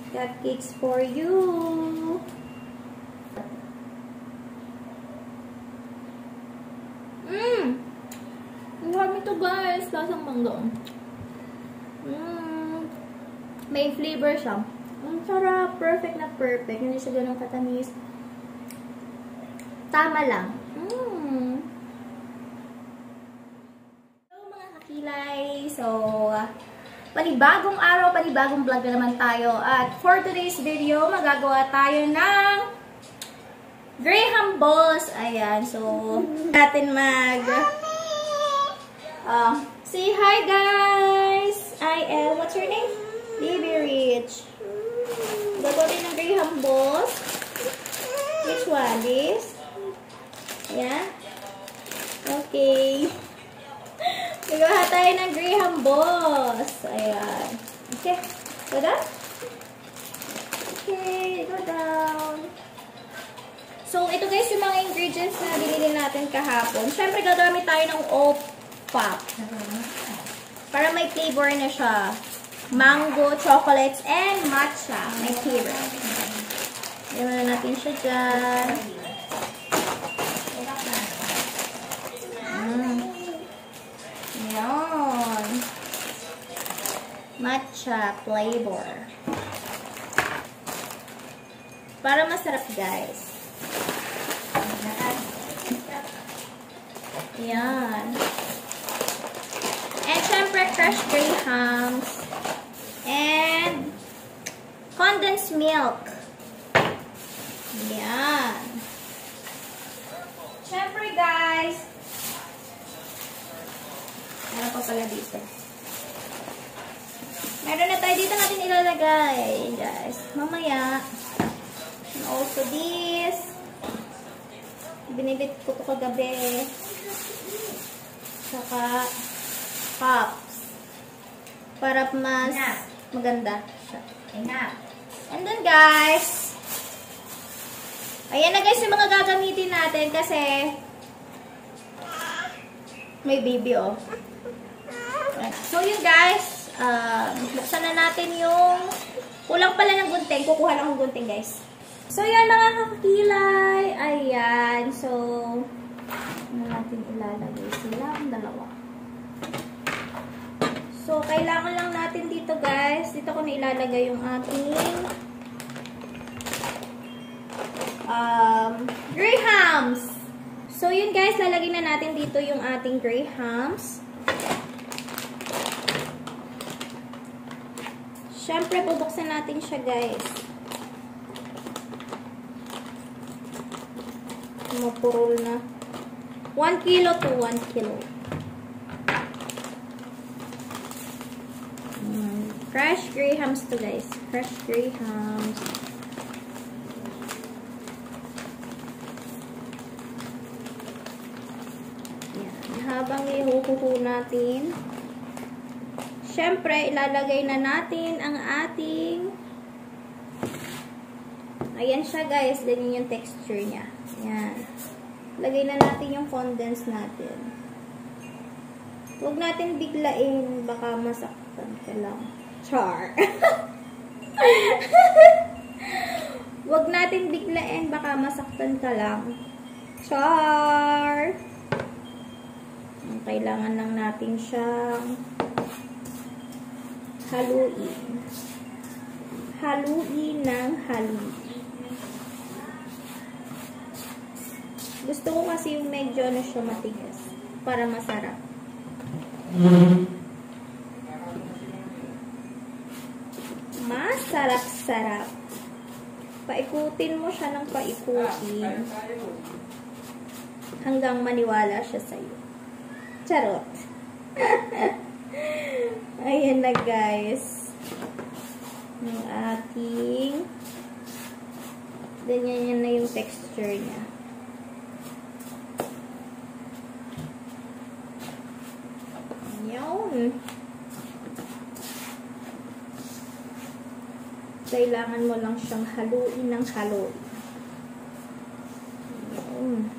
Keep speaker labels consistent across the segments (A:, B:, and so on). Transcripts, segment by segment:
A: Cupcakes for you. Ang dami ito guys. Lasang mangga. May flavor siya. Ang sarap. Perfect na perfect. Hindi siya ganun katamis. Tama lang. Hello mga kakilay. So, panibagong araw, panibagong vlog na naman tayo. At for today's video, magagawa tayo ng Graham balls. Ayan. So, natin say hi guys! IL, what's your name? Baby Rich. Gagawa din ng Graham balls. Which one? This? Yeah? Okay. Gagawa tayo ng Graham balls. Ayan. Okay. Go down? Okay. Go down. So, ito guys yung mga ingredients na binili natin kahapon. Siyempre, gagamit tayo ng pop. Para may flavor na siya. Mango, chocolates, and matcha. May syrup. Iwan na natin siya dyan. Ayan. Matcha flavor. Para masarap, guys. Ayan. And syempre, crushed Grahams. And condensed milk. Ayan. Syempre, guys. Meron pa pala dito. Meron na tayo dito natin ilalagay, guys. Mamaya. And also this. Binibit ko ito kagabi. Saka cups. Para mas maganda siya. And then guys, ayan na guys yung mga gagamitin natin kasi may baby oh. So yun guys, buksan na natin yung kulang pala ng gunting. Kukuha lang ng gunting guys. So yan mga kakilay. Ayan. So ano natin ilalagay sila ang dalawa. So, kailangan lang natin dito, guys. Dito ko na ilalagay yung ating Grahams. So, yun, guys. Lalagay na natin dito yung ating Grahams. Siyempre, bubuksan natin siya, guys. Mapurol na. 1 kilo to 1 kilo. Crushed Grahams to guys. Crushed Grahams. Yan. Habang ihuhuhu natin, syempre, ilalagay na natin ang ating ayan siya guys. Ganyan yung texture niya. Yan. Lagay na natin yung condense natin. Huwag natin biglain. Baka masaktan ka lang. Char. Huwag natin biglain. Baka masaktan ka lang. Char. Kailangan lang natin siyang haluin. Haluin ng haluin. Gusto ko kasi yung medyo ano siya matigas. Para masarap. Masarap-sarap. Paikutin mo siya ng paikutin. Hanggang maniwala siya sa'yo. Charot. Ayan na guys. Yung ating ganyan na yung texture niya. Yun. Kailangan mo lang siyang haluin ng haluin. Yun.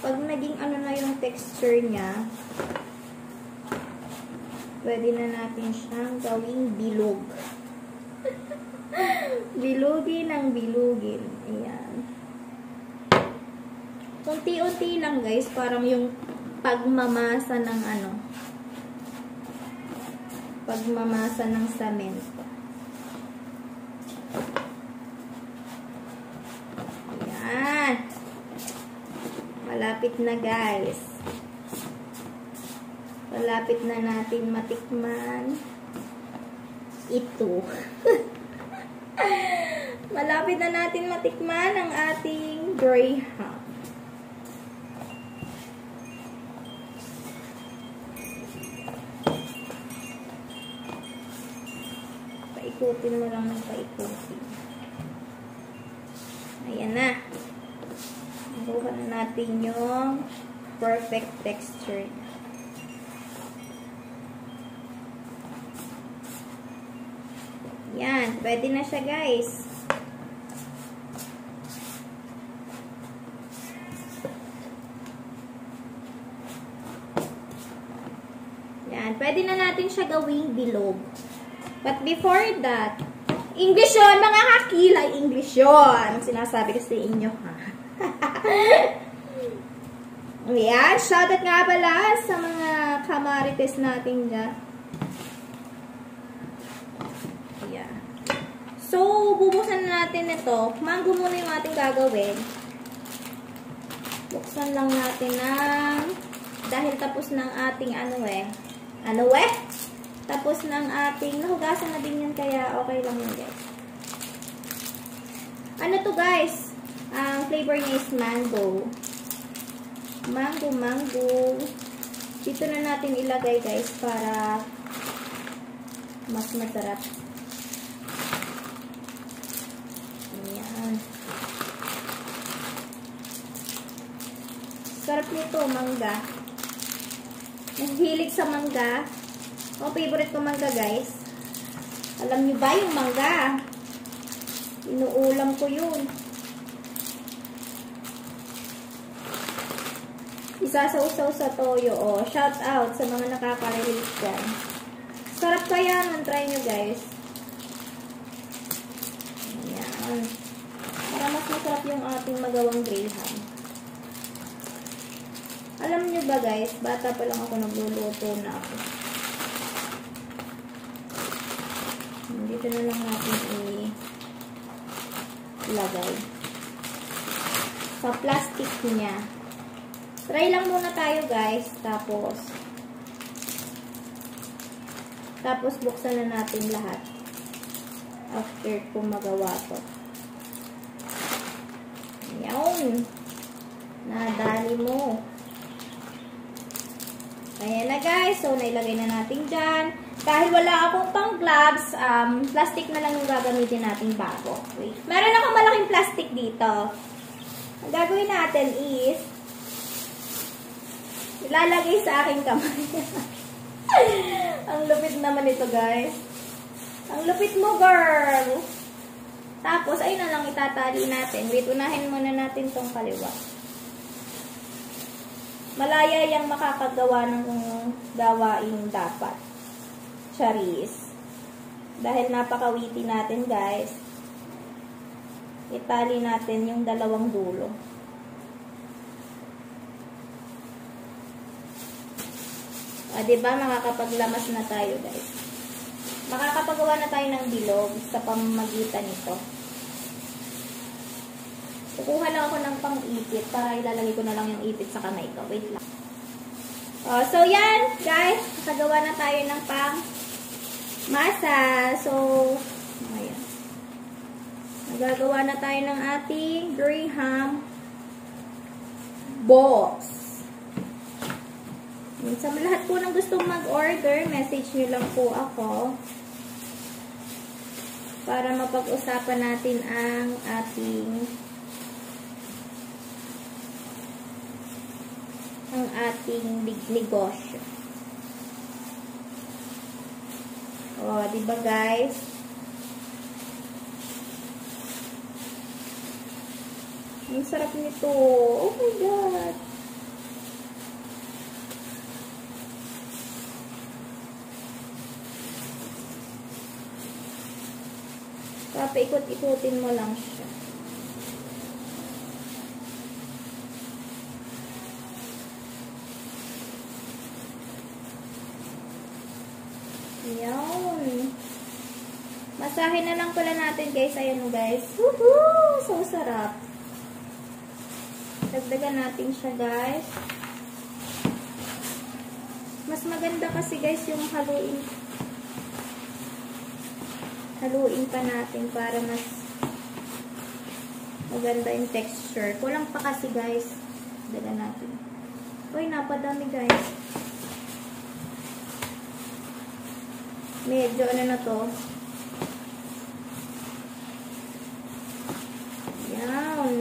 A: Pag naging ano na yung texture niya, Pwede na natin siyang gawing bilog. Bilugin ng bilugin. Ayan. Unti-unti lang guys, parang yung pagmamasa ng pagmamasa ng samento. Ayan. Malapit na guys. Malapit na natin matikman ito. Malapit na natin matikman ang ating graham. Paikutin mo lang ng paikutin. Ayan na. Nakuha na natin yung perfect texture. Yan, pwede na siya guys. Yan, pwede na natin siya gawing bilog. But before that, English yun, mga kakilay, English yun. Sinasabi ko sa inyo, ha? Ayan, shoutout nga pala sa mga kamarites natin dyan. So, bubuksan na natin ito. Mango muna yung ating gagawin. Buksan lang natin ng, dahil tapos ng ating tapos ng ating, nahugasan na din yun, kaya okay lang yun guys. Ano to guys? Ang flavor niya is mango. Mango. Dito na natin ilagay guys para mas masarap. Sarap nito, mangga. Naghilig sa mangga. Favorite ko mangga, guys. Alam niyo ba yung mangga? Inuulam ko yun. Isasaw-saw sa toyo. Oh, shout out sa mga nakaka-relate dyan. Sarap kaya nun. Try nyo, guys. Ayan. Para mas masarap yung ating magawang graham. Alam nyo ba guys, bata pa lang ako, nagluluto na ako. Dito na lang natin ilagay. Sa plastic niya. Try lang muna tayo guys, tapos buksan na natin lahat. After kung magawa to. Ayan. Nadali mo. Ayan na guys. So, nailagay na natin dyan. Dahil wala akong pang gloves, plastic na lang yung gagamitin natin bago. Wait. Meron akong malaking plastic dito. Ang gagawin natin is, ilalagay sa aking kamay. Ang lupit naman ito guys. Ang lupit mo girl. Tapos, ayun na lang itatali natin. Wait, unahin muna natin tong kaliwa. Malaya yung makakagawa ng gawain dapat. Charis. Dahil napakawiti natin, guys. Itali natin yung dalawang dulo. Diba, makakapaglamas na tayo, guys. Makakapagawa na tayo ng bilog sa pamamagitan nito. Kukuha lang ako ng pang-ipit para ilalagay ko na lang yung ipit sa kamay ko. Wait lang. So, yan, guys. Nakagawa na tayo ng pang-masa. So, ayan. Nagagawa na tayo ng ating graham balls. Sa lahat po ng gustong mag-order, message nyo lang po ako para mapag-usapan natin ang ating negosyo. Diba guys? Ang sarap nito. Oh my God. Papaikot-ikutin mo lang siya. Yan. Masahin na lang pala natin guys. Ayan guys. Woohoo! So sarap. Dagdagan natin siya guys. Mas maganda kasi guys yung haluin. Haluin pa natin para mas maganda yung texture. Kulang pa kasi guys. Dagdagan natin. Uy, napadami guys. Medyo ano na to. Yan.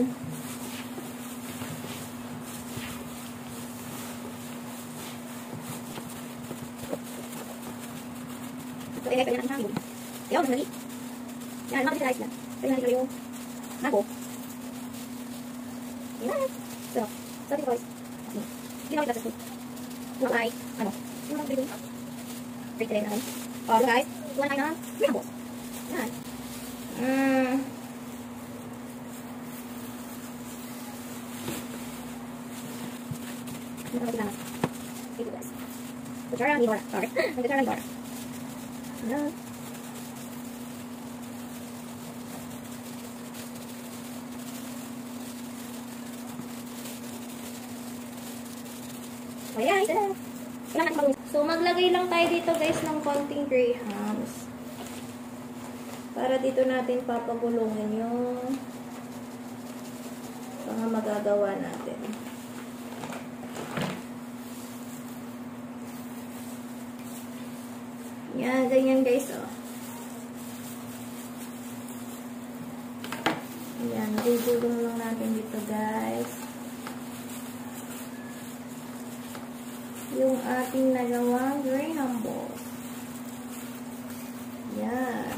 A: So, kaya natin ang hangin. Ayaw, nang nali. Yan, makasitarize na. Kaya natin yung mango. Yan. So, sabi ko guys. Ginawa kita sa food. Kung ay, ano? Yung mga break. Break rin natin. O, guys. Kuha na kayo ng mango. Yan. Ito kailangan. Ito guys. Kutsara ni Dora. Sorry. Kutsara ni Dora. Hello. Ayan. So, maglagay lang tayo dito guys ng konting grahams. Para dito natin papagulungin yung mga magagawa natin. Yan, ganyan guys, oh. Yan, gugulong lang natin dito guys. Yung ating nagawang graham balls. Yan.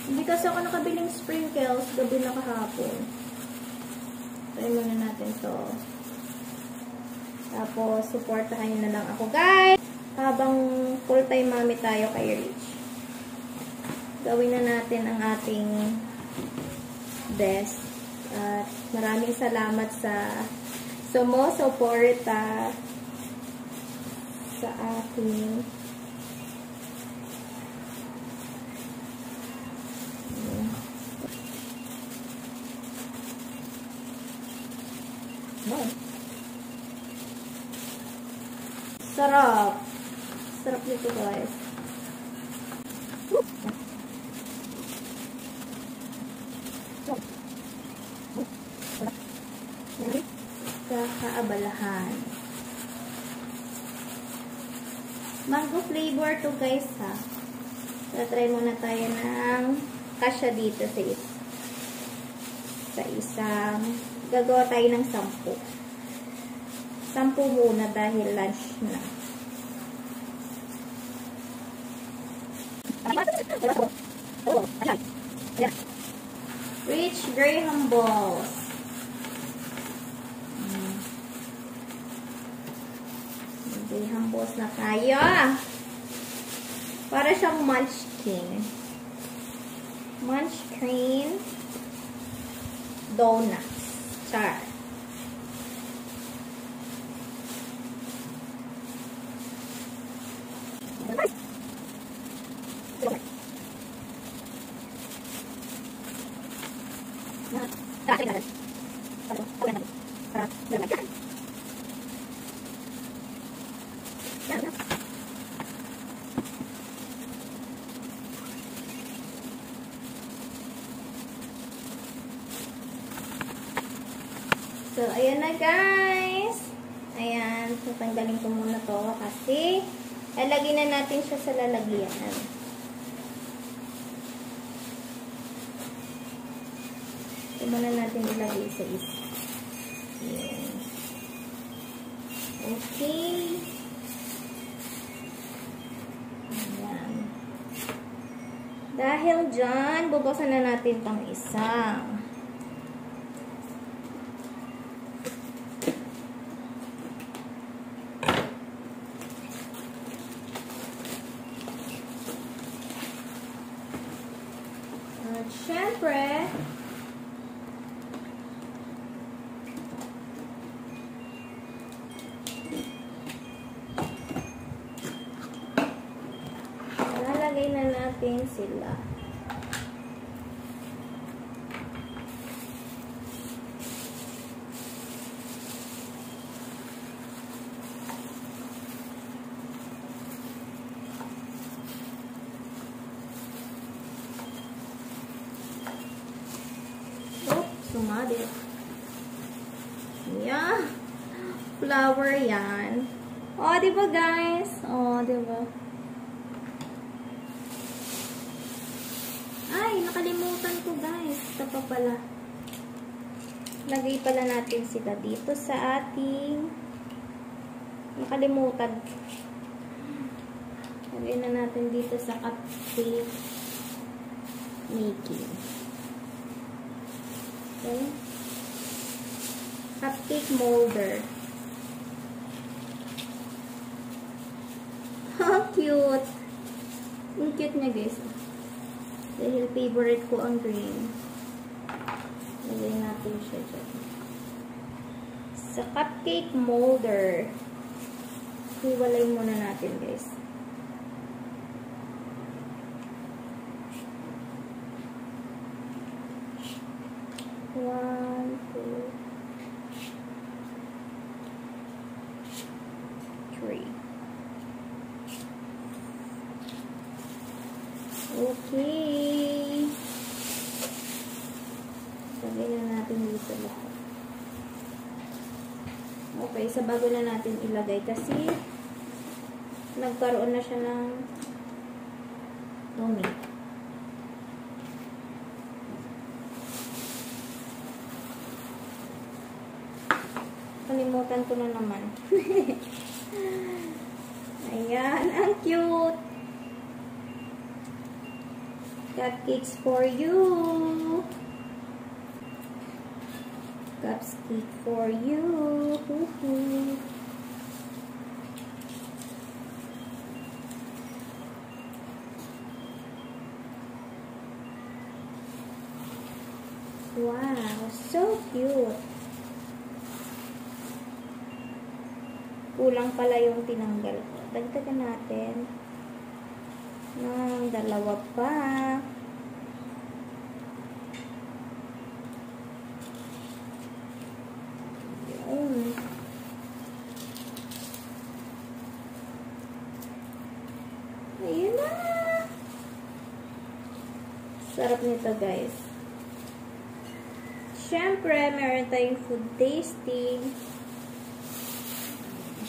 A: Hindi kasi ako nakabiling sprinkles gabi na kahapon. Try muna natin to. Tapos, supportahan na lang ako, guys. Habang full-time mommy tayo kay Rich. Gawin na natin ang ating best. At maraming salamat sa sumusuporta sa aking sarap. Sarap nito guys. Kakaabalahan. Mango flavor to guys ha. Try muna tayo ng kasya dito sa isang. Gagawa tayo ng 10. 10 muna dahil lunch na. Rich graham balls. Graham balls na tayo. Para siyang munchkin. Munchkin donuts. Char. So, ayan na guys. Ayan. So, tanggalin ko muna to kasi lalagyan na natin siya sa lalagyan. Ito muna natin ilagay sa isa. Ayan. Okay. Ayan. Dahil dyan, bubuksan na natin itong isang. syempre, lalagay na natin sila. Sumabit. Yeah. Flower yan. Oh, diba guys? Oh, diba? Ay, nakalimutan ko guys. Ito pa pala. Lagay pala natin sila dito sa ating nakalimutan. Lagay na natin dito sa cupcake making. Okay. Cupcake molder. How cute! Ang cute niya guys. Dahil favorite ko ang green. Lagay natin siya dyan. Sa cupcake molder. Hiwalay muna natin guys. One, two, three. Okay. Lagay na natin dito lahat. Okay, sa bago na natin ilagay kasi nagkaroon na siya ng dumi. Kalimutan ko na naman. Ayan, ang cute. Cupcakes for you. Cupcake for you. Wow, so cute. Kulang pala yung tinanggal ko. Dagdagan natin ng dalawa pa. Yun. Ayun na. Sarap nito guys. Siyempre, meron tayong food tasting.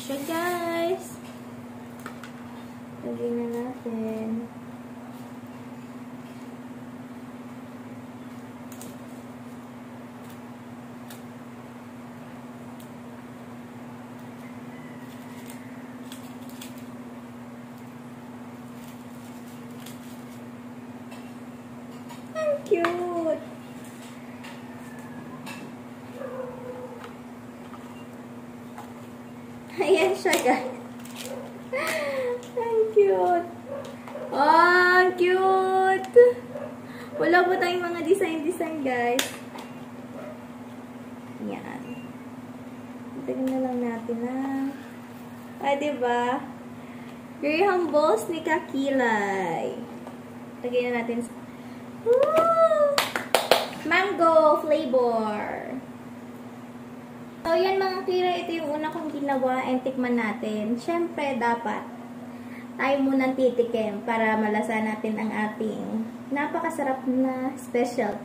A: Siya guys. Lagyan na natin. Ang cute. Ayan siya guys. Ang cute. Oh, ang cute. Wala po tayong mga design guys. Yan. Tignan na lang natin na. Ay, diba? Graham balls ni Kakilay. Lagyan na natin. Woo! Mango flavor. So, yan mga kira, ito yung una kong ginawa and tikman natin. Siyempre, dapat tayo munang titikim para malasa natin ang ating napakasarap na special.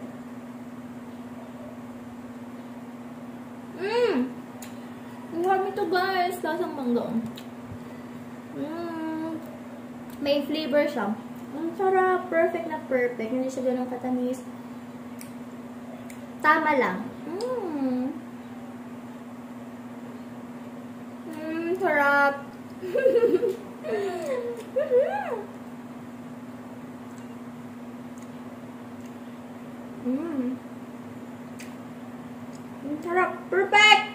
A: Ang harap ito guys, lasang mangga. May flavor siya. Ang sarap, perfect na perfect. Hindi siya ganun katamis. Tama lang. Sarap. Sarap. Perfect.